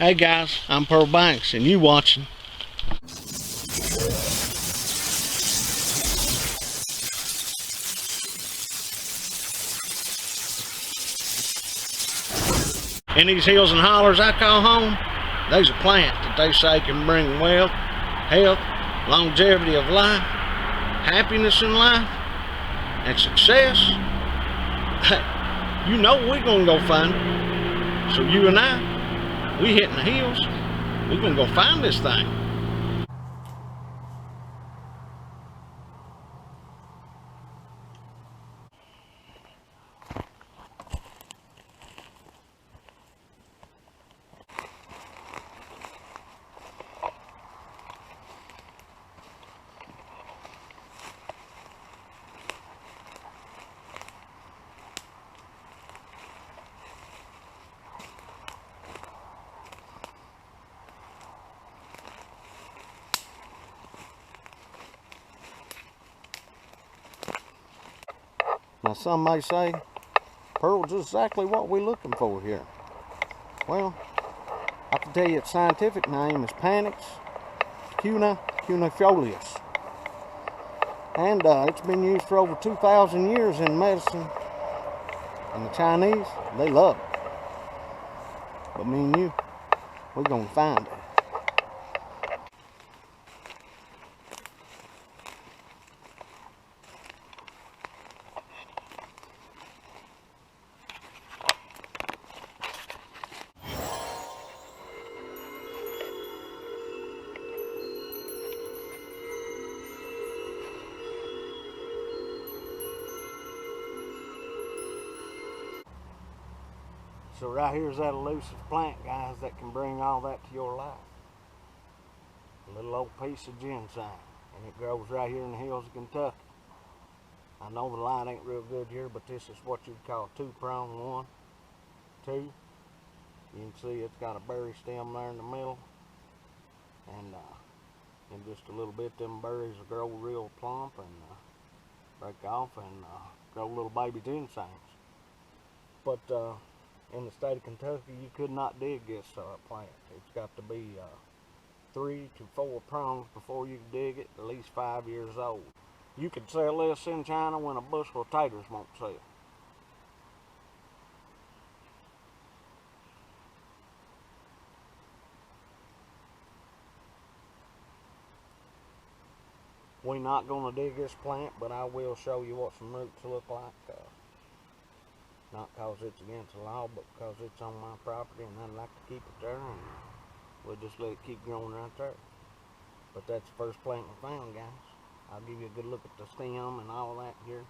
Hey guys, I'm Pearl Banks and you watching in these hills and hollers I call home. There's a plant that they say can bring wealth, health, longevity of life, happiness in life, and success. You know we're gonna go find it. So you and I, we hitting the hills. We're gonna go find this thing. Now some may say, Pearl's exactly what we're looking for here. Well, I can tell you its scientific name is Panax cuneiformis. And it's been used for over 2,000 years in medicine. And the Chinese, they love it. But me and you, we're gonna find it. So right here is that elusive plant, guys, that can bring all that to your life. A little old piece of ginseng, and it grows right here in the hills of Kentucky. I know the light ain't real good here, but this is what you'd call a two-pronged one. Two. You can see it's got a berry stem there in the middle, and in just a little bit, them berries will grow real plump and break off and grow little baby ginsengs. But in the state of Kentucky, you could not dig this plant. It's got to be 3 to 4 prongs before you can dig it, at least 5 years old. You could sell this in China when a bushel of taters won't sell. We're not going to dig this plant, but I will show you what some roots look like. Not because it's against the law, but because it's on my property and I'd like to keep it there, and we'll just let it keep growing right there. But that's the first plant we found, guys. I'll give you a good look at the stem and all that here.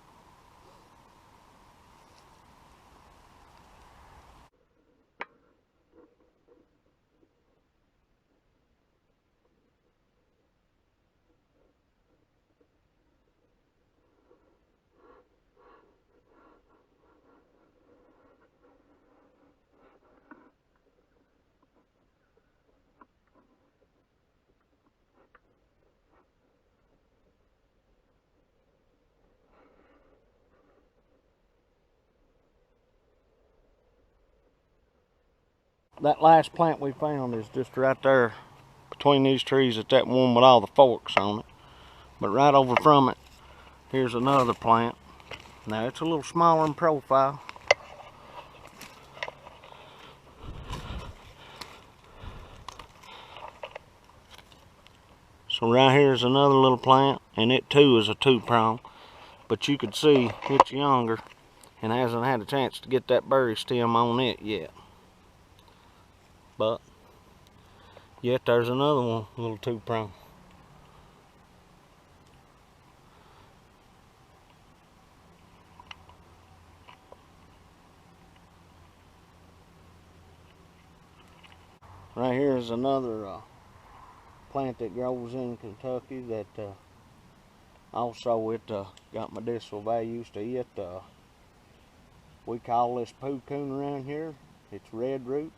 That last plant we found is just right there between these trees at that one with all the forks on it. But right over from it, here's another plant. Now it's a little smaller in profile. So right here is another little plant, and it too is a two-prong. But you can see it's younger and hasn't had a chance to get that berry stem on it yet. But yet there's another one, little two-prong. Right here is another plant that grows in Kentucky that also it got medicinal values to it. We call this pucoon around here. It's red root.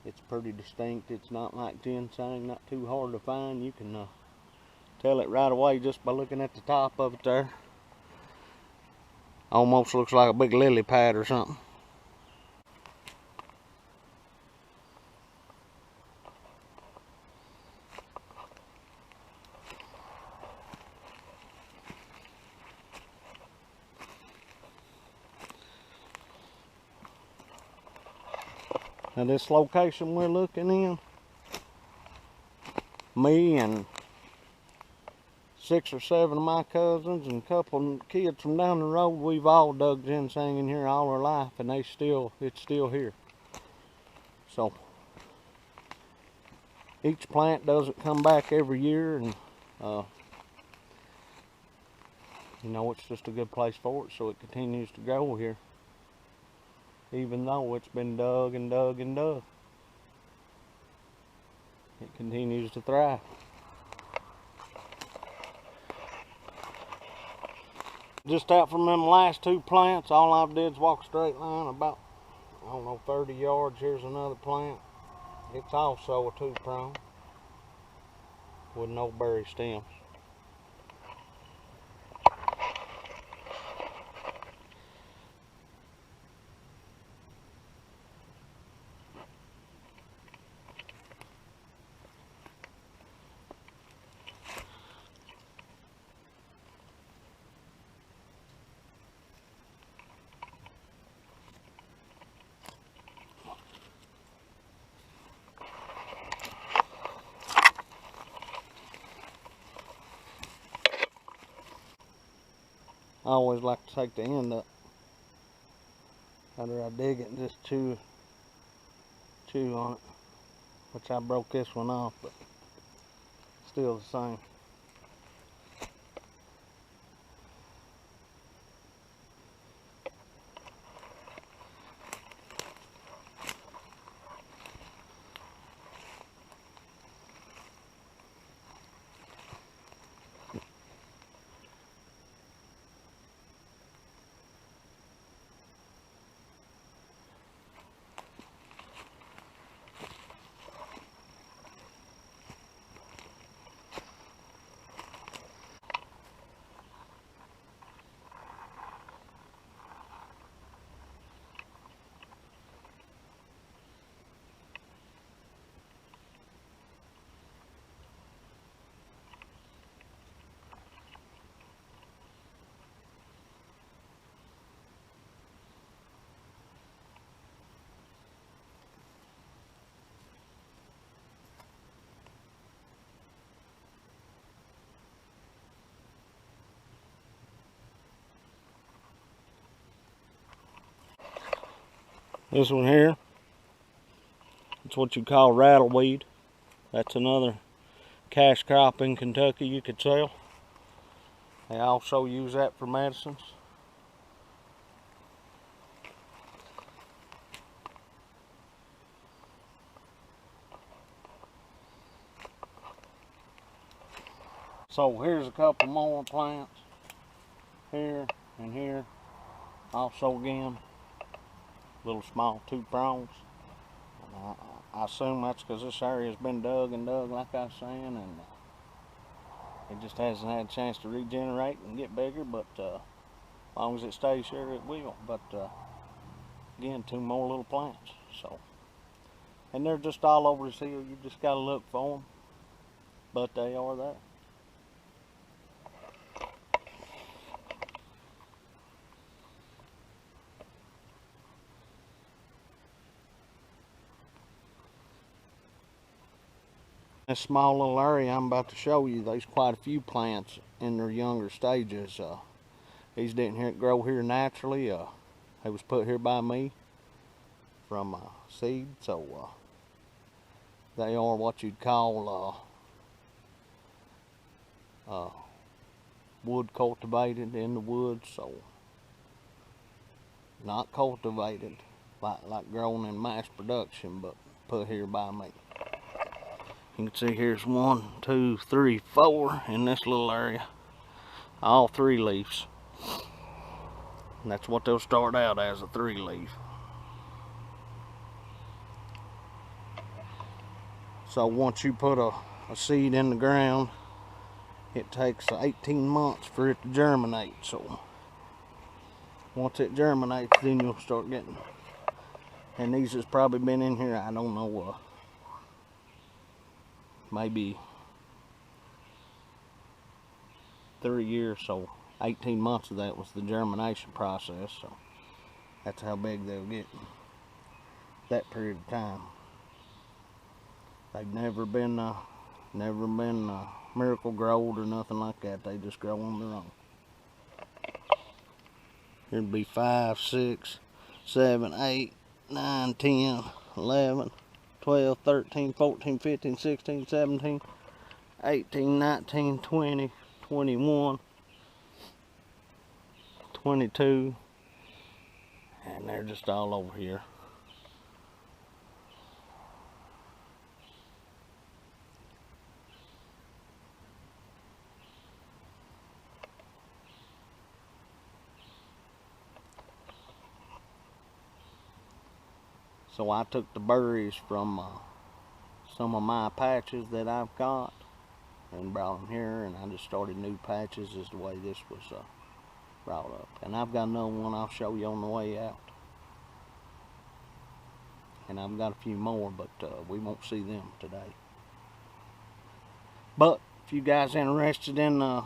It's pretty distinct. It's not like ginseng, not too hard to find. You can tell it right away just by looking at the top of it there. Almost looks like a big lily pad or something. Now this location we're looking in, me and 6 or 7 of my cousins and a couple of kids from down the road, we've all dug ginseng in here all our life, and it's still here. So each plant doesn't come back every year, and you know, it's just a good place for it, so it continues to grow here, even though it's been dug and dug and dug. It continues to thrive. Just out from them last 2 plants, all I did is walk a straight line about, I don't know, 30 yards. Here's another plant. It's also a 2-prong with no berry stems. I always like to take the end up after I dig it and just chew on it, which I broke this one off, but still the same. This one here, it's what you call rattleweed. That's another cash crop in Kentucky you could sell. They also use that for medicines. So here's a couple more plants here and here. Also again, little small 2-prongs. I assume that's because this area has been dug and dug, like I was saying, and it just hasn't had a chance to regenerate and get bigger, but as long as it stays here, it will. But again, 2 more little plants. So, and they're just all over this hill. You just got to look for them, but they are there. This small little area I'm about to show you, there's quite a few plants in their younger stages. These didn't grow here naturally. They was put here by me from seed, so they are what you'd call wood cultivated in the woods, so not cultivated like grown in mass production, but put here by me. You can see here's 1, 2, 3, 4 in this little area. All 3 leaves. And that's what they'll start out as, a 3-leaf. So once you put a seed in the ground, it takes 18 months for it to germinate. So once it germinates, then you'll start getting, and these has probably been in here, I don't know, maybe 3 years, so 18 months of that was the germination process, so that's how big they'll get. that period of time. They've never been miracle growed or nothing like that. They just grow on their own. It'd be 5, 6, 7, 8, 9, 10, 11, 12, 13, 14, 15, 16, 17, 18, 19, 20, 21, 22, and they're just all over here. So I took the berries from some of my patches that I've got and brought them here, and I just started new patches as the way this was brought up. And I've got another one I'll show you on the way out. And I've got a few more, but we won't see them today. But if you guys are interested in a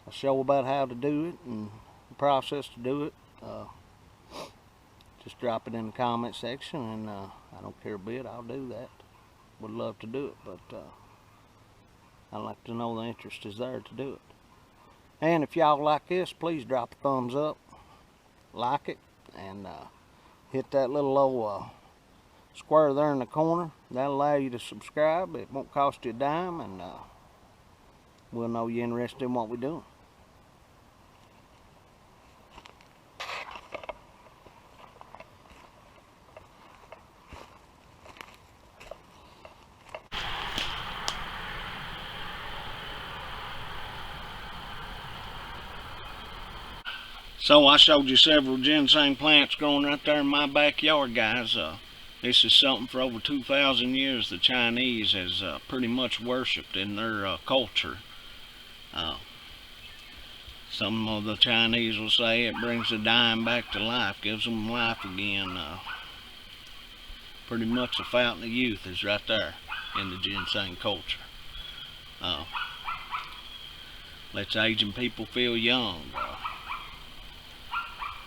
show about how to do it and the process to do it, just drop it in the comment section, and I don't care a bit, I'll do that. Would love to do it, but I'd like to know the interest is there to do it. And if y'all like this, please drop a thumbs up, like it, and hit that little old square there in the corner. That'll allow you to subscribe. It won't cost you a dime, and we'll know you're interested in what we're doing. So I showed you several ginseng plants growing right there in my backyard, guys. This is something for over 2,000 years the Chinese has pretty much worshipped in their culture. Some of the Chinese will say it brings the dying back to life, gives them life again. Pretty much the fountain of youth is right there in the ginseng culture. Lets aging people feel young.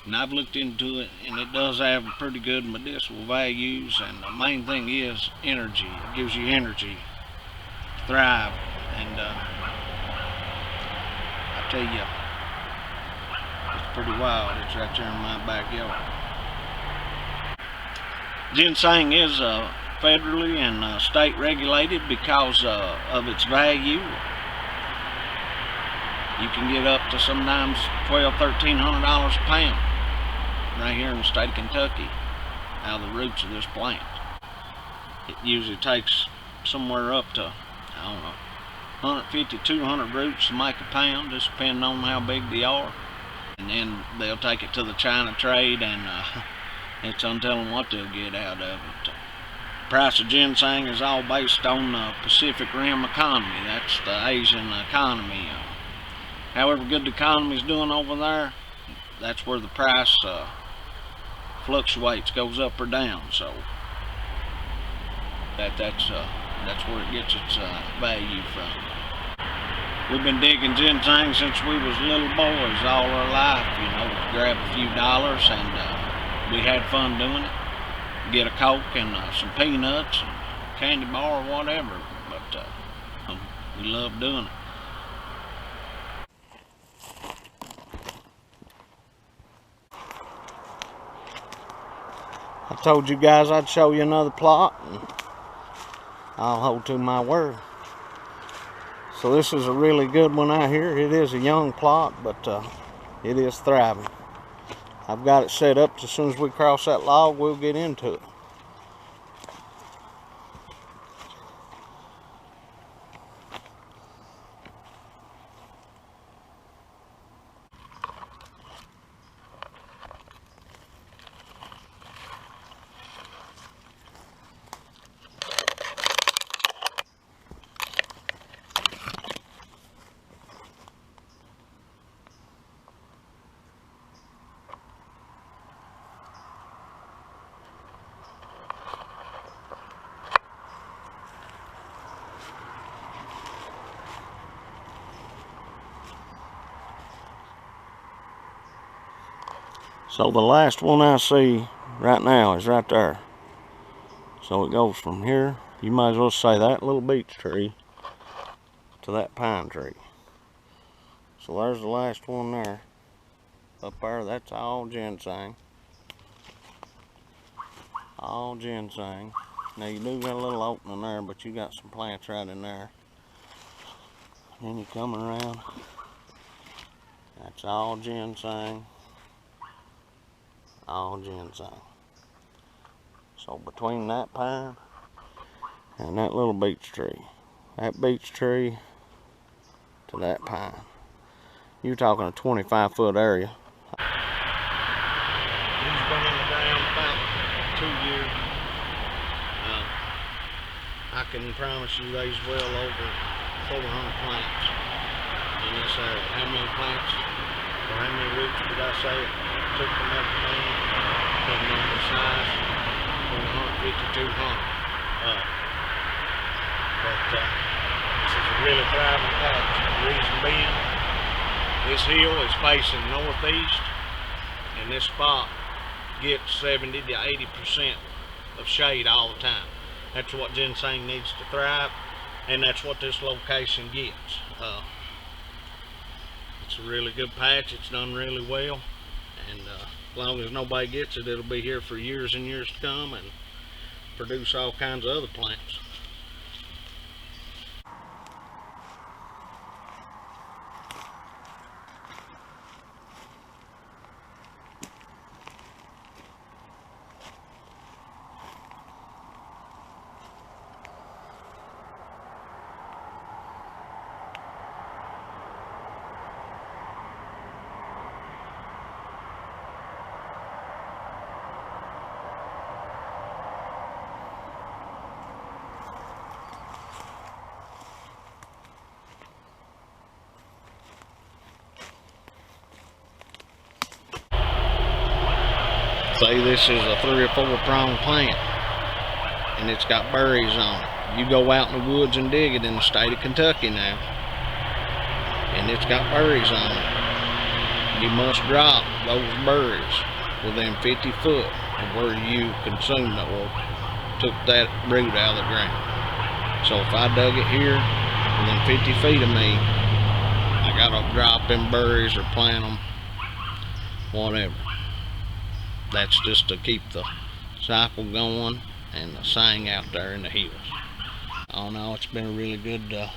And I've looked into it, and it does have pretty good medicinal values, and the main thing is energy. It gives you energy to thrive, and I tell you, it's pretty wild. It's right there in my backyard. Ginseng is federally and state regulated because of its value. You can get up to sometimes $1,200, $1,300 a pound right here in the state of Kentucky out of the roots of this plant. It usually takes somewhere up to, I don't know, 150, 200 roots to make a pound, just depending on how big they are. And then they'll take it to the China trade, and it's untelling what they'll get out of it. The price of ginseng is all based on the Pacific Rim economy. That's the Asian economy. However good the economy is doing over there, that's where the price fluctuates, goes up or down. So that's where it gets its value from. We've been digging ginseng since we was little boys all our life, you know, to grab a few dollars, and we had fun doing it. Get a Coke and some peanuts and candy bar or whatever, but we love doing it. I told you guys I'd show you another plot, and I'll hold to my word. So this is a really good one out here. It is a young plot, but it is thriving. I've got it set up. As soon as we cross that log, we'll get into it. So the last one I see right now is right there. So it goes from here, you might as well say that little beech tree to that pine tree. So there's the last one there. Up there, that's all ginseng. All ginseng. Now you do got a little opening there, but you got some plants right in there. Then you come around. That's all ginseng. All ginseng. So between that pine and that little beech tree, that beech tree to that pine, you're talking a 25-foot area. He's been in the ground about 2 years. I can promise you there's well over 400 plants in this area. How many plants or how many roots did I say it took from every plant? Depending on the size, 150, 200. This is a really thriving patch. The reason being, this hill is facing northeast, and this spot gets 70 to 80% of shade all the time. That's what ginseng needs to thrive, and that's what this location gets. It's a really good patch. It's done really well, and as long as nobody gets it, it'll be here for years and years to come and produce all kinds of other plants. Say this is a 3 or 4 prong plant and it's got berries on it. You go out in the woods and dig it in the state of Kentucky now, and it's got berries on it. You must drop those berries within 50 foot of where you consumed it or took that root out of the ground. So if I dug it here within 50 feet of me, I gotta drop them berries or plant them, whatever. That's just to keep the cycle going and the sang out there in the hills. All in all, it's been a really good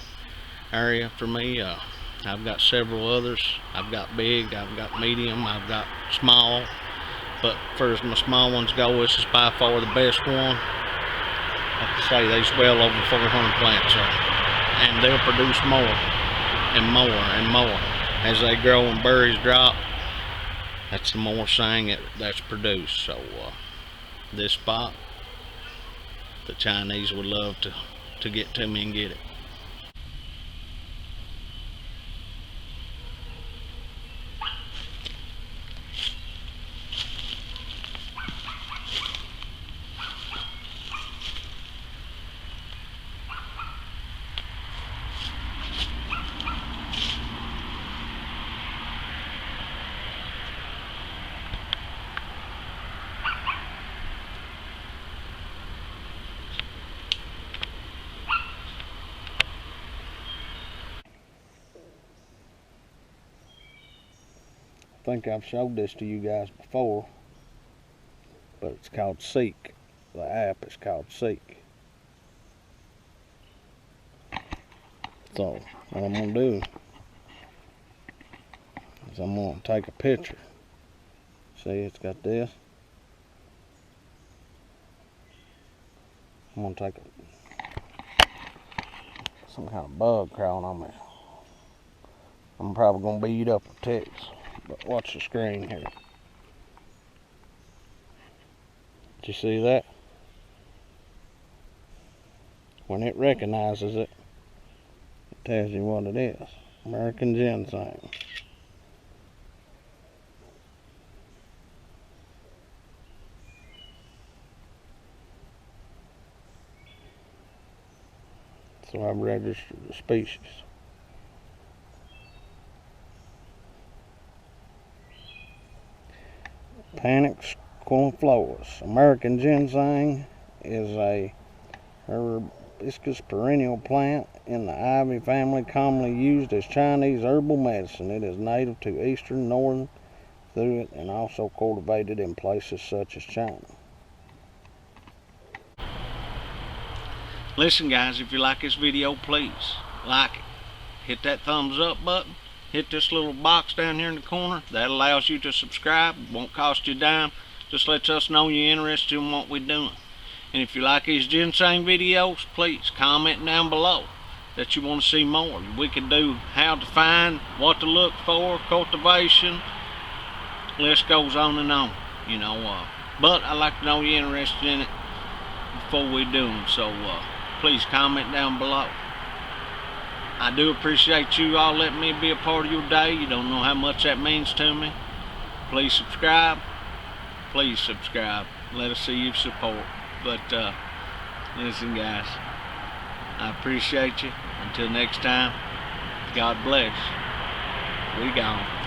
area for me. I've got several others. I've got big, I've got medium, I've got small. But for as my small ones go, this is by far the best one. Like I say, there's well over 400 plants there, and they'll produce more and more and more as they grow and berries drop. That's the more sang that's produced. So this spot, the Chinese would love to get to me and get it. I think I've showed this to you guys before, but it's called Seek. The app is called Seek. So what I'm gonna do is I'm gonna take a picture. See, it's got this. I'm gonna take some kind of bug crawling on me. I'm probably gonna beat up with ticks. But watch the screen here. Did you see that? When it recognizes it, it tells you what it is. American ginseng. So I've registered the species. Panic equiflora. American ginseng is a hibiscus perennial plant in the ivy family, commonly used as Chinese herbal medicine. It is native to eastern, northern through it, and also cultivated in places such as China. Listen guys, if you like this video, please like it. Hit that thumbs up button. Hit this little box down here in the corner. That allows you to subscribe. It won't cost you a dime. Just lets us know you're interested in what we're doing. And if you like these ginseng videos, please comment down below that you want to see more. We can do how to find, what to look for, cultivation. List goes on and on, you know. But I'd like to know you're interested in it before we do them. So please comment down below. I do appreciate you all letting me be a part of your day. You don't know how much that means to me. Please subscribe. Please subscribe. Let us see your support. But listen guys, I appreciate you. Until next time, God bless. We gone.